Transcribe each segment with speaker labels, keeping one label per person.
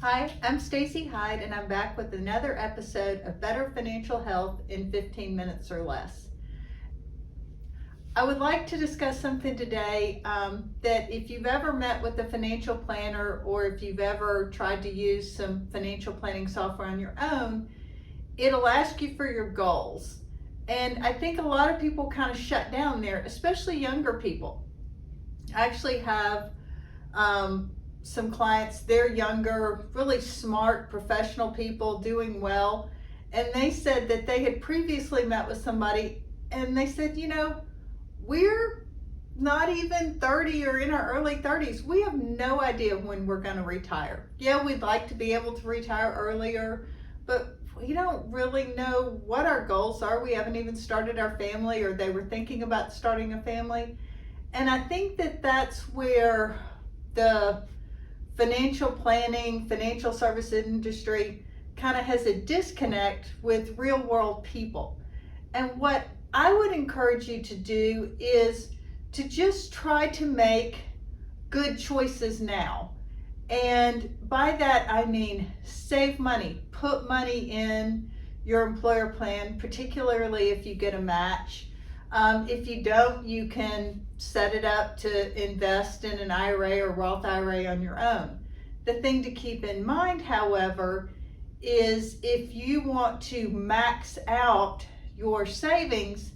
Speaker 1: Hi, I'm Stacey Hyde, and I'm back with another episode of Better Financial Health in 15 minutes or less. I would like to discuss something today that if you've ever met with a financial planner or if you've ever tried to use some financial planning software on your own, it'll ask you for your goals. And I think a lot of people kind of shut down there, especially younger people. I actually have some clients, they're younger, really smart, professional people doing well. And they said that they had previously met with somebody and they said, we're not even 30 or in our early 30s. We have no idea when we're going to retire. Yeah, we'd like to be able to retire earlier, but we don't really know what our goals are. We haven't even started our family, or they were thinking about starting a family. And I think that that's where the financial planning, financial service industry kind of has a disconnect with real world people. And what I would encourage you to do is to just try to make good choices now. And by that, I mean save money, put money in your employer plan, particularly if you get a match. If you don't, you can set it up to invest in an IRA or Roth IRA on your own. The thing to keep in mind, however, is if you want to max out your savings,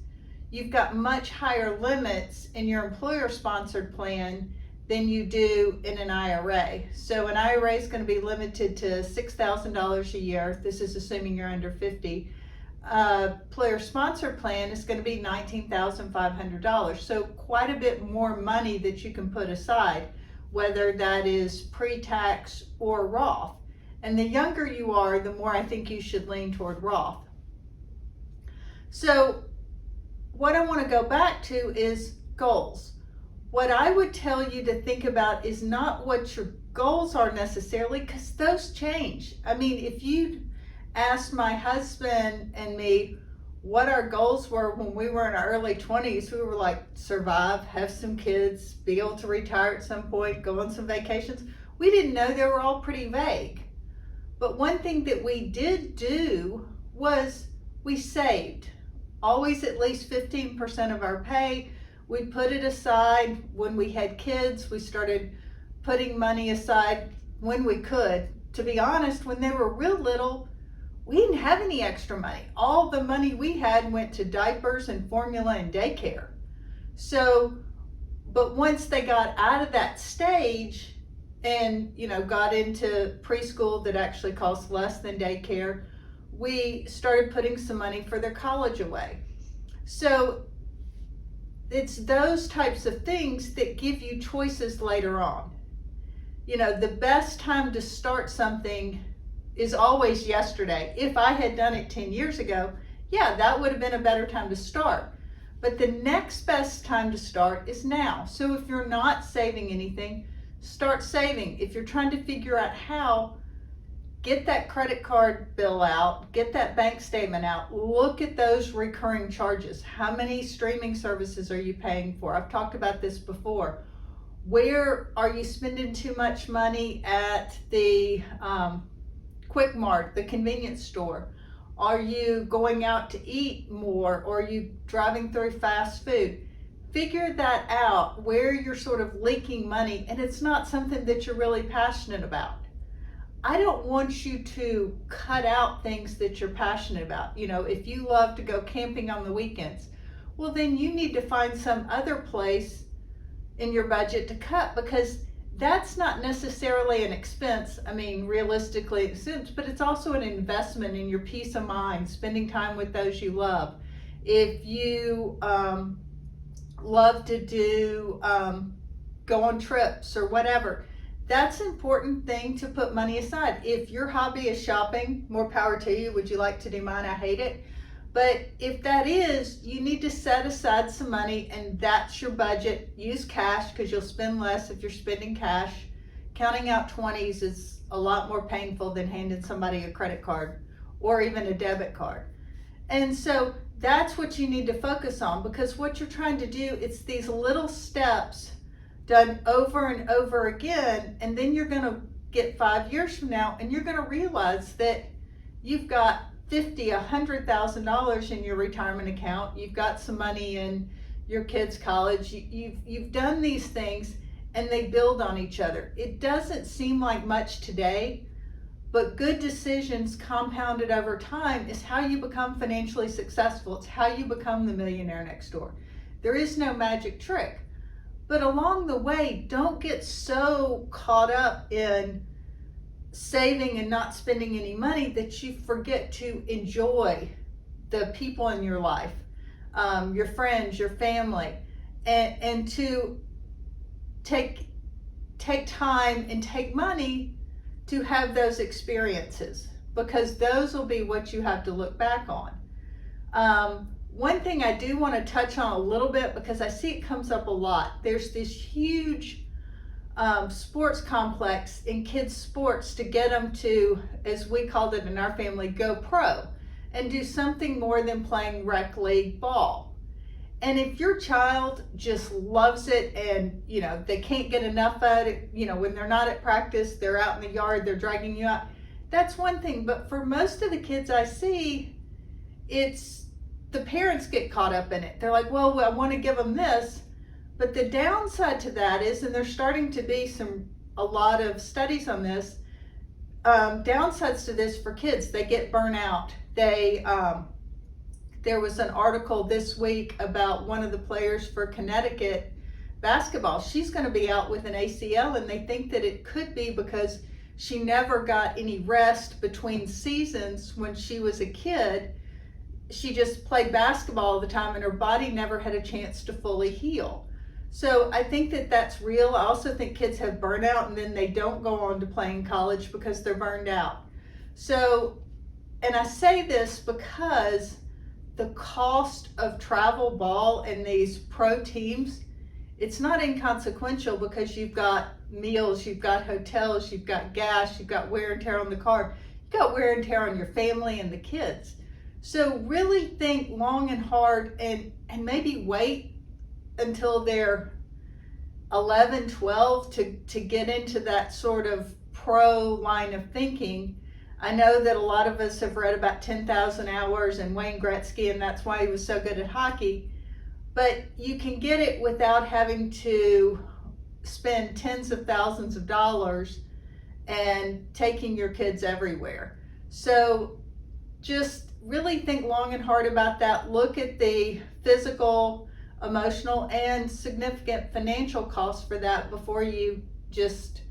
Speaker 1: you've got much higher limits in your employer sponsored plan than you do in an IRA. So an IRA is going to be limited to $6,000 a year. This is assuming you're under 50. Employer sponsored plan is going to be $19,500. So quite a bit more money that you can put aside, whether that is pre-tax or Roth. And the younger you are, the more I think you should lean toward Roth. So what I want to go back to is goals. What I would tell you to think about is not what your goals are necessarily, because those change. I mean, if you asked my husband and me what our goals were when we were in our early 20s, we were like, survive, have some kids, be able to retire at some point, go on some vacations. We didn't know. They were all pretty vague. But one thing that we did do was we saved. Always at least 15% of our pay. We put it aside. When we had kids, we started putting money aside when we could. To be honest, when they were real little, we didn't have any extra money. All the money we had went to diapers and formula and daycare. So, but once they got out of that stage and, got into preschool that actually costs less than daycare, we started putting some money for their college away. So it's those types of things that give you choices later on. The best time to start something is always yesterday. If I had done it 10 years ago, yeah, that would have been a better time to start. But the next best time to start is now. So if you're not saving anything, start saving. If you're trying to figure out how, get that credit card bill out, get that bank statement out, look at those recurring charges. How many streaming services are you paying for? I've talked about this before. Where are you spending too much money at the Quick Mart, the convenience store? Are you going out to eat more, or are you driving through fast food? Figure that out, where you're sort of leaking money and it's not something that you're really passionate about. I don't want you to cut out things that you're passionate about. If you love to go camping on the weekends, well, then you need to find some other place in your budget to cut, because that's not necessarily an expense. I mean, realistically, it's, but it's also an investment in your peace of mind, spending time with those you love. If you love to do go on trips or whatever, that's an important thing to put money aside. If your hobby is shopping, more power to you. Would you like to do mine? I hate it. But if that is, you need to set aside some money, and that's your budget. Use cash, because you'll spend less if you're spending cash. Counting out 20s is a lot more painful than handing somebody a credit card or even a debit card. And so that's what you need to focus on, because what you're trying to do, it's these little steps done over and over again, and then you're going to get 5 years from now and you're going to realize that you've got $100,000 in your retirement account. You've got some money in your kids' college. You've done these things and they build on each other. It doesn't seem like much today, but good decisions compounded over time is how you become financially successful. It's how you become the millionaire next door. There is no magic trick. But along the way, don't get so caught up in saving and not spending any money that you forget to enjoy the people in your life, your friends, your family, and to take time and take money to have those experiences, because those will be what you have to look back on. One thing I do want to touch on a little bit, because I see it comes up a lot. There's this huge sports complex in kids' sports to get them to, as we called it in our family, go pro and do something more than playing rec league ball. And if your child just loves it and, you know, they can't get enough of it, you know, when they're not at practice, they're out in the yard, they're dragging you out, that's one thing. But for most of the kids I see, it's the parents get caught up in it. They're like, well, I want to give them this. But the downside to that is, and there's starting to be a lot of studies on this, downsides to this for kids, they get burnt out. There was an article this week about one of the players for Connecticut basketball. She's going to be out with an ACL, and they think that it could be because she never got any rest between seasons when she was a kid. She just played basketball all the time, and her body never had a chance to fully heal. So I think that that's real. I also think kids have burnout, and then they don't go on to play in college because they're burned out. So, and I say this because the cost of travel ball and these pro teams, it's not inconsequential, because you've got meals, you've got hotels, you've got gas, you've got wear and tear on the car, you've got wear and tear on your family and the kids. So really think long and hard, and maybe wait until they're 11, 12 to get into that sort of pro line of thinking. I know that a lot of us have read about 10,000 hours and Wayne Gretzky, and that's why he was so good at hockey. But you can get it without having to spend tens of thousands of dollars and taking your kids everywhere. So just really think long and hard about that. Look at the physical, emotional, and significant financial costs for that before you just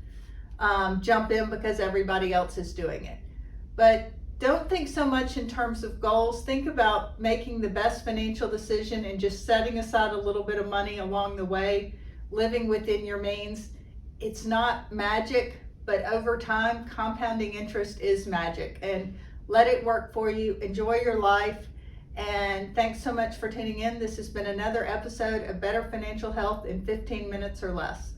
Speaker 1: jump in because everybody else is doing it. But don't think so much in terms of goals. Think about making the best financial decision and just setting aside a little bit of money along the way, living within your means. It's not magic, but over time, compounding interest is magic. And let it work for you. Enjoy your life. And thanks so much for tuning in. This has been another episode of Better Financial Health in 15 minutes or less.